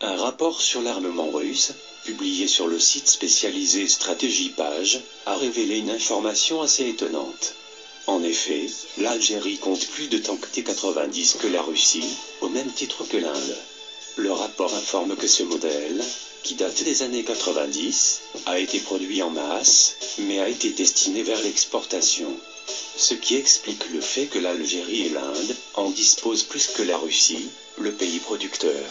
Un rapport sur l'armement russe, publié sur le site spécialisé Stratégie Page, a révélé une information assez étonnante. En effet, l'Algérie compte plus de tanks T-90 que la Russie, au même titre que l'Inde. Le rapport informe que ce modèle, qui date des années 90, a été produit en masse, mais a été destiné vers l'exportation. Ce qui explique le fait que l'Algérie et l'Inde en disposent plus que la Russie, le pays producteur.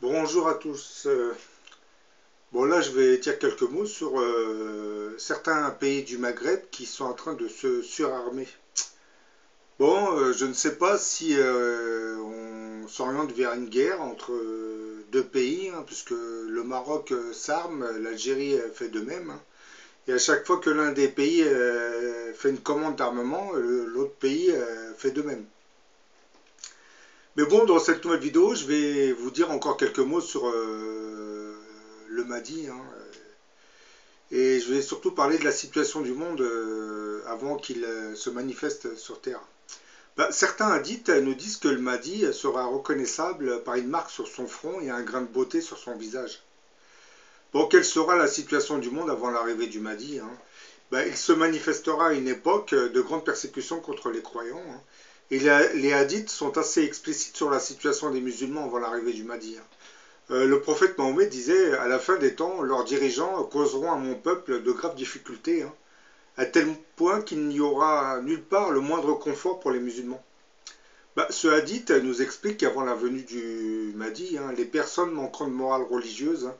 Bonjour à tous. Bon là je vais dire quelques mots sur certains pays du Maghreb qui sont en train de se surarmer. Bon, je ne sais pas si on s'oriente vers une guerre entre deux pays, hein, puisque le Maroc s'arme, l'Algérie fait de même, hein. Et à chaque fois que l'un des pays fait une commande d'armement, l'autre pays fait de même. Mais bon, dans cette nouvelle vidéo, je vais vous dire encore quelques mots sur le Mahdi, hein, et je vais surtout parler de la situation du monde avant qu'il se manifeste sur Terre. Certains hadiths nous disent que le Mahdi sera reconnaissable par une marque sur son front et un grain de beauté sur son visage. Bon, quelle sera la situation du monde avant l'arrivée du Mahdi, hein? Il se manifestera à une époque de grande persécution contre les croyants, hein. Et les hadiths sont assez explicites sur la situation des musulmans avant l'arrivée du Mahdi, hein. Le prophète Mahomet disait, à la fin des temps, leurs dirigeants causeront à mon peuple de graves difficultés, hein, à tel point qu'il n'y aura nulle part le moindre confort pour les musulmans. Ce hadith nous explique qu'avant la venue du Mahdi, hein, les personnes manquant de morale religieuse, hein,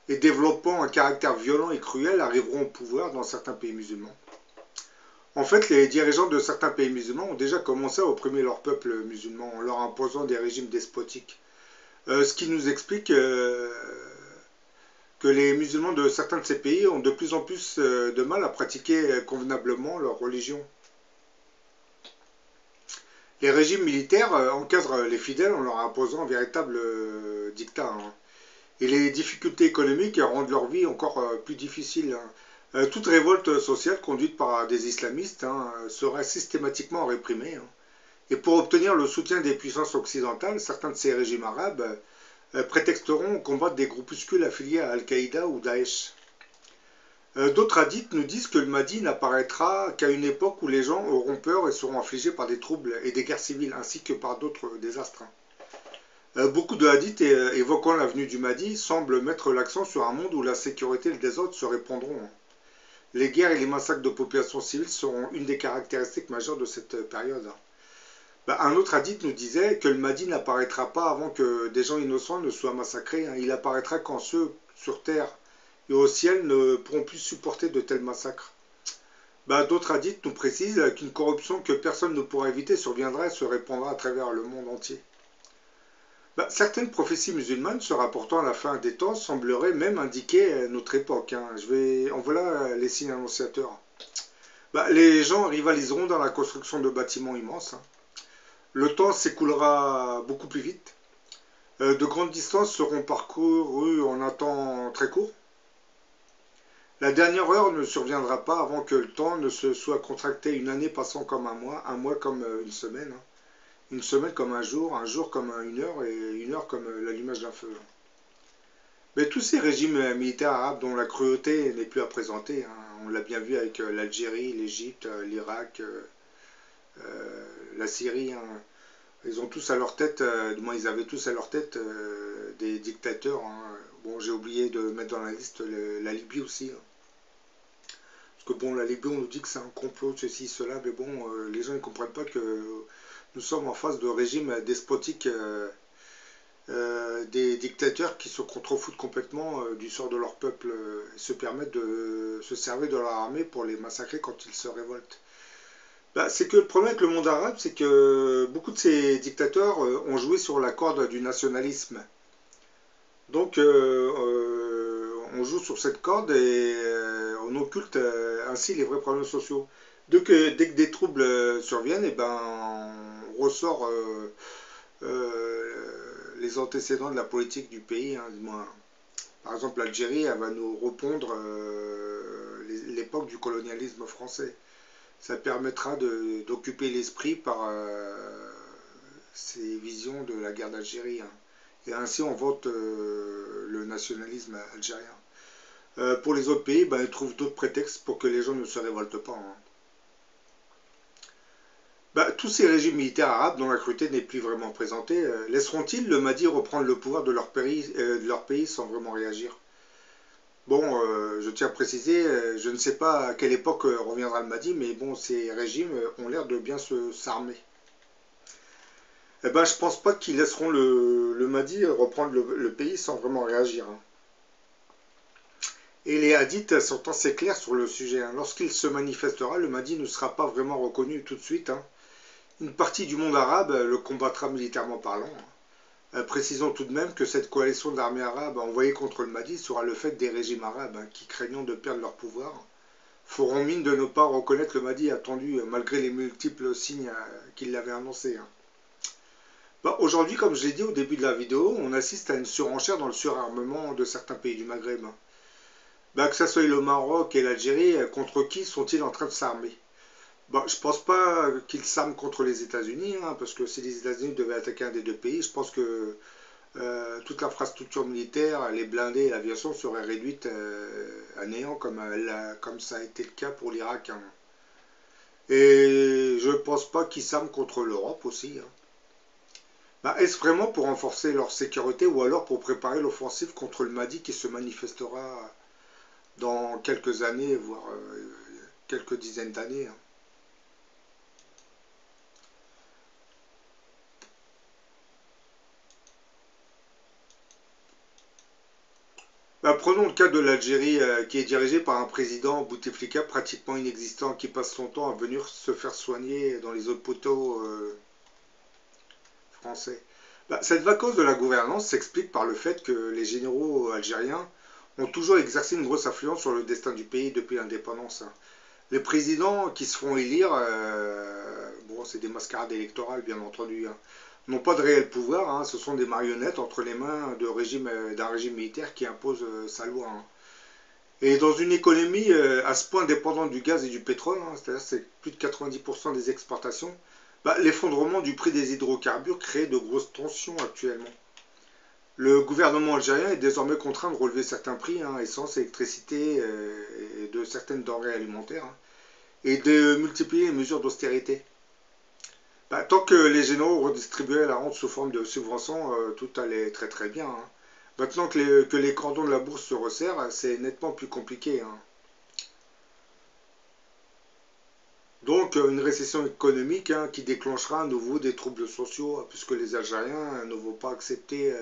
et développant un caractère violent et cruel arriveront au pouvoir dans certains pays musulmans. En fait, les dirigeants de certains pays musulmans ont déjà commencé à opprimer leur peuple musulman en leur imposant des régimes despotiques. Ce qui nous explique que les musulmans de certains de ces pays ont de plus en plus de mal à pratiquer convenablement leur religion. Les régimes militaires encadrent les fidèles en leur imposant un véritable dictat, hein. Et les difficultés économiques rendent leur vie encore plus difficile, hein. Toute révolte sociale conduite par des islamistes, hein, sera systématiquement réprimée, hein. Et pour obtenir le soutien des puissances occidentales, certains de ces régimes arabes prétexteront combattre des groupuscules affiliés à Al-Qaïda ou Daesh. D'autres hadiths nous disent que le Mahdi n'apparaîtra qu'à une époque où les gens auront peur et seront affligés par des troubles et des guerres civiles, ainsi que par d'autres désastres. Beaucoup de hadiths évoquant la venue du Mahdi semblent mettre l'accent sur un monde où la sécurité et le désordre se répandront. Les guerres et les massacres de populations civiles seront une des caractéristiques majeures de cette période. Un autre hadith nous disait que le Mahdi n'apparaîtra pas avant que des gens innocents ne soient massacrés. Il apparaîtra quand ceux sur terre et au ciel ne pourront plus supporter de tels massacres. D'autres hadiths nous précisent qu'une corruption que personne ne pourra éviter surviendra et se répandra à travers le monde entier. Certaines prophéties musulmanes se rapportant à la fin des temps sembleraient même indiquer notre époque, hein. En voilà les signes annonciateurs. Les gens rivaliseront dans la construction de bâtiments immenses, hein. Le temps s'écoulera beaucoup plus vite. De grandes distances seront parcourues en un temps très court. La dernière heure ne surviendra pas avant que le temps ne se soit contracté, une année passant comme un mois comme une semaine comme un jour comme une heure et une heure comme l'allumage d'un feu. Mais tous ces régimes militaires arabes dont la cruauté n'est plus à présenter, hein, on l'a bien vu avec l'Algérie, l'Égypte, l'Irak, la Syrie, hein, ils ont tous à leur tête, du moins ils avaient tous à leur tête des dictateurs, hein. Bon, j'ai oublié de mettre dans la liste la Libye aussi, hein. Parce que bon, la Libye, on nous dit que c'est un complot, ceci, cela, mais bon, les gens ne comprennent pas que nous sommes en face de régimes despotiques, des dictateurs qui se contrefoutent complètement du sort de leur peuple et se permettent de se servir de leur armée pour les massacrer quand ils se révoltent. Bah, c'est que le problème avec le monde arabe, c'est que beaucoup de ces dictateurs ont joué sur la corde du nationalisme. Donc, on joue sur cette corde et on occulte ainsi les vrais problèmes sociaux. Dès que des troubles surviennent, et ben, on ressort les antécédents de la politique du pays. Hein, du moins. Par exemple, l'Algérie, elle va nous repondre l'époque du colonialisme français. Ça permettra d'occuper l'esprit par ces visions de la guerre d'Algérie. Hein. Et ainsi, on vote le nationalisme algérien. Pour les autres pays, ben, ils trouvent d'autres prétextes pour que les gens ne se révoltent pas. Hein. Ben, tous ces régimes militaires arabes dont la cruauté n'est plus vraiment présentée, laisseront-ils le Mahdi reprendre le pouvoir de leur pays sans vraiment réagir? Bon, je tiens à préciser, je ne sais pas à quelle époque reviendra le Mahdi, mais bon, ces régimes ont l'air de bien s'armer. Eh ben, je pense pas qu'ils laisseront le Mahdi reprendre le pays sans vraiment réagir. Hein. Et les hadiths sont assez clairs sur le sujet. Hein. Lorsqu'il se manifestera, le Mahdi ne sera pas vraiment reconnu tout de suite. Hein. Une partie du monde arabe le combattra militairement parlant. Hein. Précisons tout de même que cette coalition d'armées arabes envoyée contre le Mahdi sera le fait des régimes arabes hein, qui, craignant de perdre leur pouvoir, feront mine de ne pas reconnaître le Mahdi attendu malgré les multiples signes qu'il l'avait annoncé. Hein. Bah, aujourd'hui, comme je l'ai dit au début de la vidéo, on assiste à une surenchère dans le surarmement de certains pays du Maghreb. Hein. Bah, que ce soit le Maroc et l'Algérie, contre qui sont-ils en train de s'armer? Bah, je pense pas qu'ils s'arment contre les États-Unis, hein, parce que si les États-Unis devaient attaquer un des deux pays, je pense que toute l'infrastructure militaire, les blindés et l'aviation seraient réduites à néant, comme ça a été le cas pour l'Irak. Hein. Et je pense pas qu'ils s'arment contre l'Europe aussi. Hein. Bah, est-ce vraiment pour renforcer leur sécurité ou alors pour préparer l'offensive contre le Mahdi qui se manifestera dans quelques années, voire quelques dizaines d'années? Hein. Bah, prenons le cas de l'Algérie qui est dirigée par un président Bouteflika pratiquement inexistant qui passe son temps à venir se faire soigner dans les hôpitaux français. Bah, cette vacance de la gouvernance s'explique par le fait que les généraux algériens ont toujours exercé une grosse influence sur le destin du pays depuis l'indépendance. Hein. Les présidents qui se font élire, bon, c'est des mascarades électorales bien entendu, hein, n'ont pas de réel pouvoir, hein, ce sont des marionnettes entre les mains d'un régime militaire qui impose sa loi. Hein. Et dans une économie à ce point dépendante du gaz et du pétrole, hein, c'est-à-dire c'est plus de 90% des exportations, bah, l'effondrement du prix des hydrocarbures crée de grosses tensions actuellement. Le gouvernement algérien est désormais contraint de relever certains prix, hein, essence, électricité et de certaines denrées alimentaires, hein, et de multiplier les mesures d'austérité. Bah, tant que les généraux redistribuaient la rente sous forme de subventions, tout allait très très bien. Hein. Maintenant que les cordons de la bourse se resserrent, c'est nettement plus compliqué. Hein. Donc une récession économique hein, qui déclenchera à nouveau des troubles sociaux, puisque les Algériens ne vont pas accepter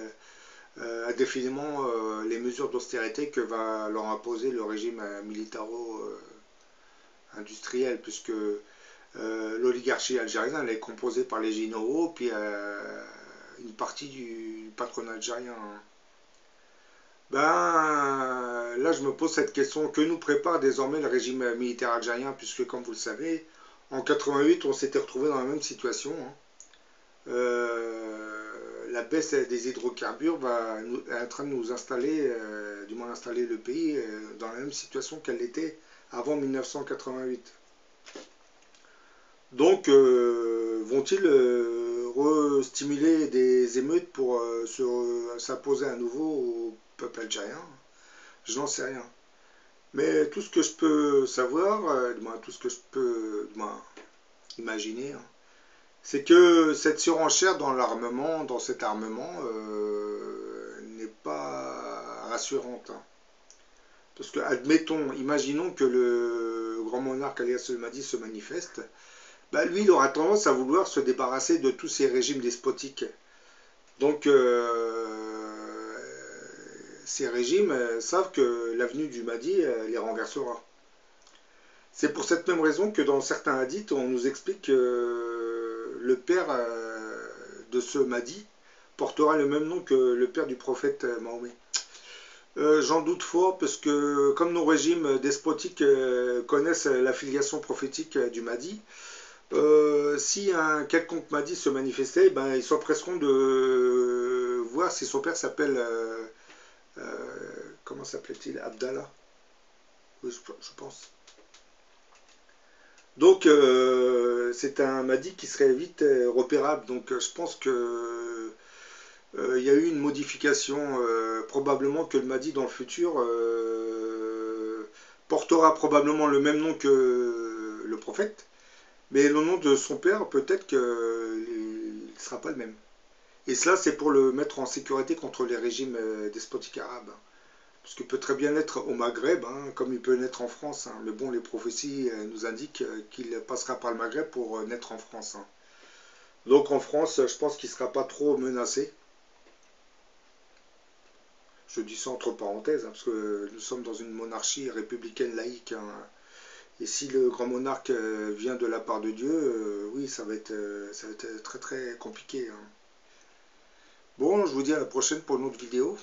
indéfiniment les mesures d'austérité que va leur imposer le régime militaro-industriel, puisque l'oligarchie algérienne elle est composée par les généraux, puis une partie du patronat algérien. Hein. Ben, là, je me pose cette question. Que nous prépare désormais le régime militaire algérien, puisque, comme vous le savez, en 88, on s'était retrouvé dans la même situation. Hein. La baisse des hydrocarbures est en train de nous installer, du moins installer le pays dans la même situation qu'elle était avant 1988. Donc, vont-ils re-stimuler des émeutes pour s'imposer à nouveau au peuple algérien? Je n'en sais rien. Mais tout ce que je peux savoir, tout ce que je peux imaginer, hein, c'est que cette surenchère dans l'armement, dans cet armement, n'est pas rassurante. Hein. Parce que, admettons, imaginons que le grand monarque alias el Mahdi se manifeste, bah, lui, il aura tendance à vouloir se débarrasser de tous ces régimes despotiques. Donc, ces régimes savent que l'avenue du Mahdi les renversera. C'est pour cette même raison que dans certains hadiths, on nous explique que le père de ce Mahdi portera le même nom que le père du prophète Mahomet. J'en doute fort parce que comme nos régimes despotiques connaissent la filiation prophétique du Mahdi, si un quelconque Mahdi se manifestait, ben, ils s'empresseront de voir si son père s'appelle, comment s'appelait-il, Abdallah, oui, je pense. Donc c'est un Mahdi qui serait vite repérable. Donc je pense que il y a eu une modification, probablement que le Mahdi dans le futur portera probablement le même nom que le prophète, mais le nom de son père peut-être qu'il ne sera pas le même. Et cela c'est pour le mettre en sécurité contre les régimes despotiques arabes. Parce qu'il peut très bien naître au Maghreb, hein, comme il peut naître en France. Hein. Mais bon, les prophéties nous indiquent qu'il passera par le Maghreb pour naître en France. Hein. Donc en France, je pense qu'il ne sera pas trop menacé. Je dis ça entre parenthèses, hein, parce que nous sommes dans une monarchie républicaine laïque. Hein. Et si le grand monarque vient de la part de Dieu, oui, ça va être très très compliqué. Hein. Bon, je vous dis à la prochaine pour une autre vidéo.